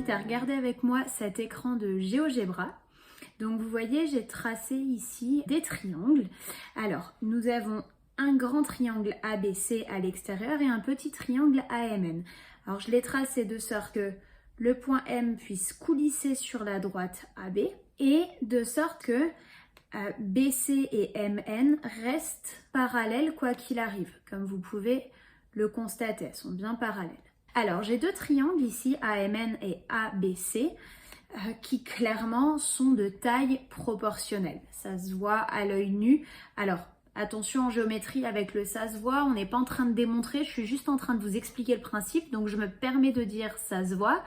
t'invite à regarder avec moi cet écran de GeoGebra. Donc vous voyez, j'ai tracé ici des triangles. Alors, nous avons un grand triangle ABC à l'extérieur et un petit triangle AMN. Alors je l'ai tracé de sorte que le point M puisse coulisser sur la droite AB et de sorte que BC et MN restent parallèles quoi qu'il arrive. Comme vous pouvez le constater, elles sont bien parallèles. Alors j'ai deux triangles ici, AMN et ABC, qui clairement sont de taille proportionnelle. Ça se voit à l'œil nu. Alors attention en géométrie avec le ça se voit, on n'est pas en train de démontrer, je suis juste en train de vous expliquer le principe, donc je me permets de dire ça se voit.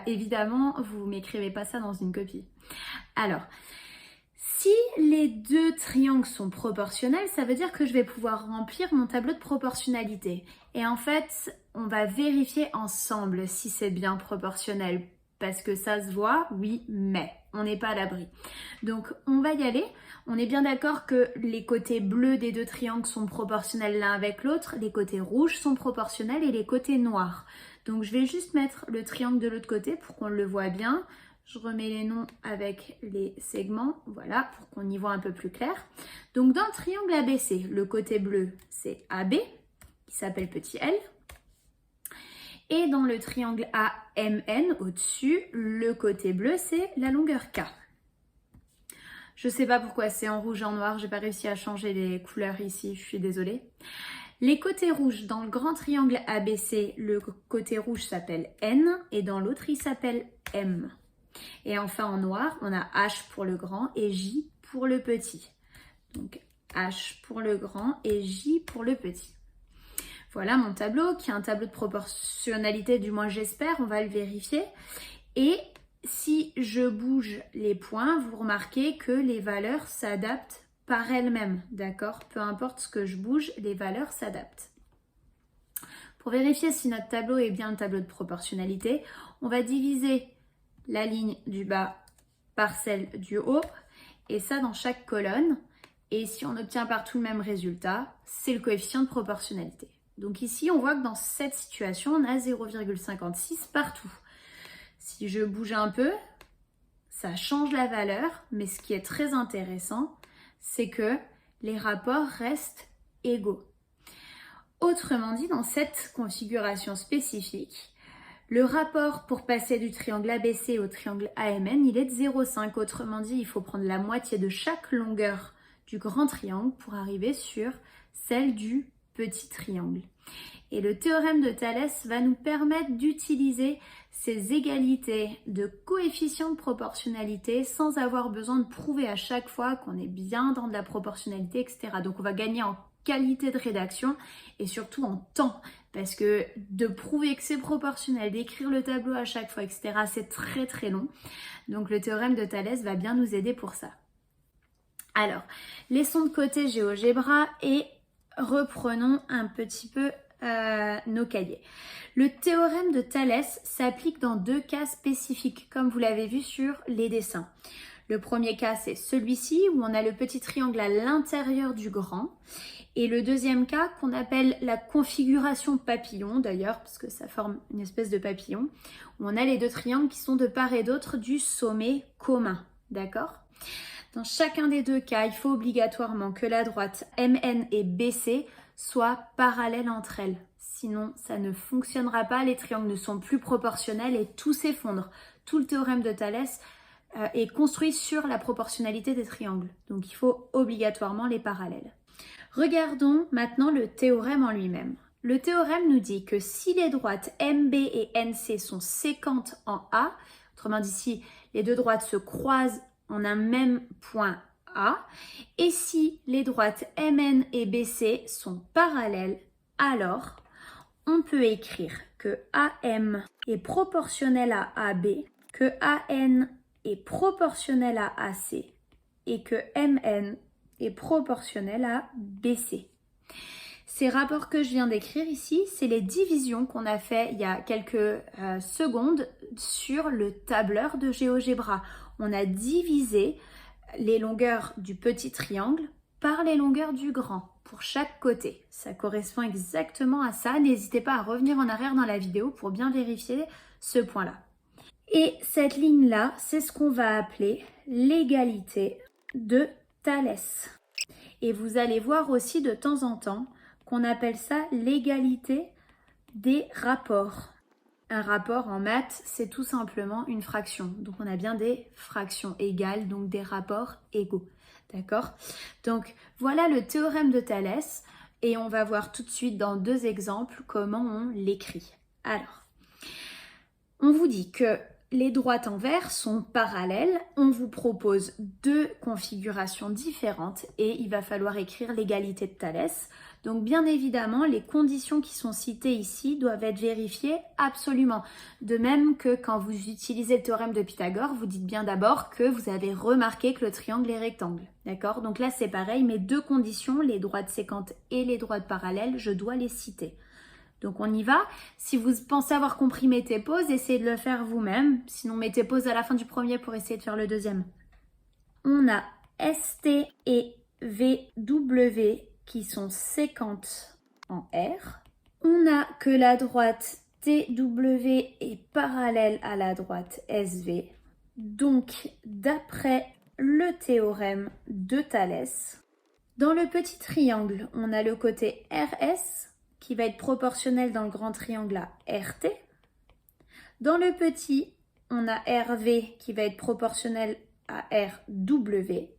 Évidemment, vous m'écrivez pas ça dans une copie. Alors, si les deux triangles sont proportionnels, ça veut dire que je vais pouvoir remplir mon tableau de proportionnalité. Et en fait, on va vérifier ensemble si c'est bien proportionnel. Parce que ça se voit, oui, mais on n'est pas à l'abri. Donc, on va y aller. On est bien d'accord que les côtés bleus des deux triangles sont proportionnels l'un avec l'autre. Les côtés rouges sont proportionnels et les côtés noirs. Donc, je vais juste mettre le triangle de l'autre côté pour qu'on le voit bien. Je remets les noms avec les segments, voilà, pour qu'on y voit un peu plus clair. Donc, dans le triangle ABC, le côté bleu, c'est AB, qui s'appelle petit l. Et dans le triangle AMN, au-dessus, le côté bleu, c'est la longueur K. Je ne sais pas pourquoi c'est en rouge et en noir, j'ai pas réussi à changer les couleurs ici, je suis désolée. Les côtés rouges, dans le grand triangle ABC, le côté rouge s'appelle N et dans l'autre, il s'appelle M. Et enfin en noir, on a H pour le grand et J pour le petit. Donc H pour le grand et J pour le petit. Voilà mon tableau qui est un tableau de proportionnalité, du moins j'espère, on va le vérifier. Et si je bouge les points, vous remarquez que les valeurs s'adaptent par elles-mêmes, d'accord? Peu importe ce que je bouge, les valeurs s'adaptent. Pour vérifier si notre tableau est bien un tableau de proportionnalité, on va diviser la ligne du bas par celle du haut, et ça dans chaque colonne. Et si on obtient partout le même résultat, c'est le coefficient de proportionnalité. Donc ici, on voit que dans cette situation, on a 0,56 partout. Si je bouge un peu, ça change la valeur, mais ce qui est très intéressant, c'est que les rapports restent égaux. Autrement dit, dans cette configuration spécifique, le rapport pour passer du triangle ABC au triangle AMN, il est de 0,5. Autrement dit, il faut prendre la moitié de chaque longueur du grand triangle pour arriver sur celle du petit triangle. Et le théorème de Thalès va nous permettre d'utiliser ces égalités de coefficients de proportionnalité sans avoir besoin de prouver à chaque fois qu'on est bien dans de la proportionnalité, etc. Donc on va gagner en qualité de rédaction et surtout en temps, parce que de prouver que c'est proportionnel, d'écrire le tableau à chaque fois, etc., c'est très très long. Donc le théorème de Thalès va bien nous aider pour ça. Alors, laissons de côté GeoGebra et reprenons un petit peu nos cahiers. Le théorème de Thalès s'applique dans deux cas spécifiques, comme vous l'avez vu sur les dessins. Le premier cas, c'est celui-ci, où on a le petit triangle à l'intérieur du grand. Et le deuxième cas, qu'on appelle la configuration papillon, d'ailleurs, parce que ça forme une espèce de papillon, où on a les deux triangles qui sont de part et d'autre du sommet commun, d'accord? Dans chacun des deux cas, il faut obligatoirement que la droite MN et BC soient parallèles entre elles. Sinon, ça ne fonctionnera pas, les triangles ne sont plus proportionnels et tout s'effondre. Tout le théorème de Thalès est construit sur la proportionnalité des triangles. Donc, il faut obligatoirement les parallèles. Regardons maintenant le théorème en lui-même. Le théorème nous dit que si les droites MB et NC sont séquentes en A, autrement dit si les deux droites se croisent en un même point A, et si les droites MN et BC sont parallèles, alors on peut écrire que AM est proportionnel à AB, que AN est proportionnel à AC et que MN est proportionnel à BC. Ces rapports que je viens d'écrire ici, c'est les divisions qu'on a fait il y a quelques secondes sur le tableur de GeoGebra. On a divisé les longueurs du petit triangle par les longueurs du grand pour chaque côté. Ça correspond exactement à ça. N'hésitez pas à revenir en arrière dans la vidéo pour bien vérifier ce point-là. Et cette ligne-là, c'est ce qu'on va appeler l'égalité de Thalès. Et vous allez voir aussi de temps en temps qu'on appelle ça l'égalité des rapports. Un rapport en maths, c'est tout simplement une fraction. Donc on a bien des fractions égales, donc des rapports égaux. D'accord? Donc voilà le théorème de Thalès et on va voir tout de suite dans 2 exemples comment on l'écrit. Alors, on vous dit que les droites en vert sont parallèles. On vous propose 2 configurations différentes et il va falloir écrire l'égalité de Thalès. Donc bien évidemment, les conditions qui sont citées ici doivent être vérifiées absolument. De même que quand vous utilisez le théorème de Pythagore, vous dites bien d'abord que vous avez remarqué que le triangle est rectangle. D'accord? Donc là, c'est pareil, mes 2 conditions, les droites sécantes et les droites parallèles, je dois les citer. Donc on y va. Si vous pensez avoir compris, mettez pause, essayez de le faire vous-même. Sinon, mettez pause à la fin du premier pour essayer de faire le deuxième. On a ST et VW qui sont séquentes en R. On a que la droite TW est parallèle à la droite SV. Donc, d'après le théorème de Thalès, dans le petit triangle, on a le côté RS qui va être proportionnel dans le grand triangle à RT. Dans le petit, on a RV qui va être proportionnel à RW.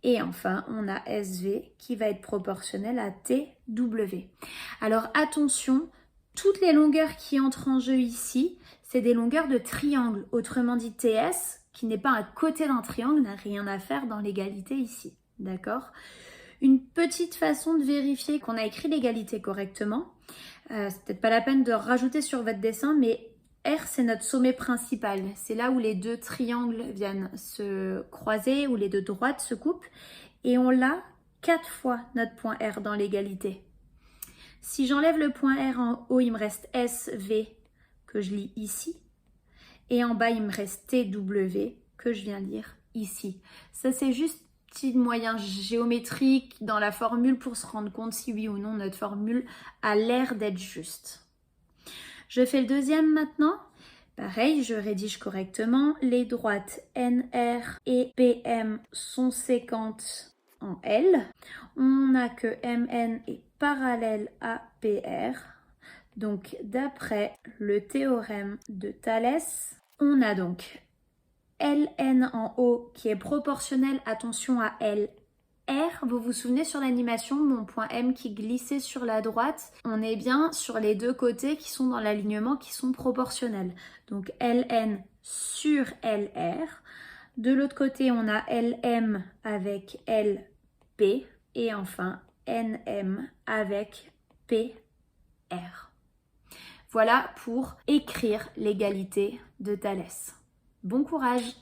Et enfin, on a SV qui va être proportionnel à TW. Alors attention, toutes les longueurs qui entrent en jeu ici, c'est des longueurs de triangle. Autrement dit, TS, qui n'est pas un côté d'un triangle, n'a rien à faire dans l'égalité ici. D'accord ? Une petite façon de vérifier qu'on a écrit l'égalité correctement, c'est peut-être pas la peine de rajouter sur votre dessin, mais R, c'est notre sommet principal. C'est là où les 2 triangles viennent se croiser, où les 2 droites se coupent. Et on l'a 4 fois, notre point R, dans l'égalité. Si j'enlève le point R en haut, il me reste SV, que je lis ici. Et en bas, il me reste TW, que je viens lire ici. Ça, c'est juste petit moyen géométrique dans la formule pour se rendre compte si oui ou non notre formule a l'air d'être juste. Je fais le deuxième maintenant. Pareil, je rédige correctement. Les droites NR et PM sont séquentes en L. On a que MN est parallèle à PR. Donc, d'après le théorème de Thalès, on a donc LN en haut qui est proportionnel, attention, à LR. Vous vous souvenez sur l'animation, mon point M qui glissait sur la droite, on est bien sur les 2 côtés qui sont dans l'alignement qui sont proportionnels. Donc LN sur LR. De l'autre côté, on a LM avec LP. Et enfin, NM avec PR. Voilà pour écrire l'égalité de Thalès. Bon courage!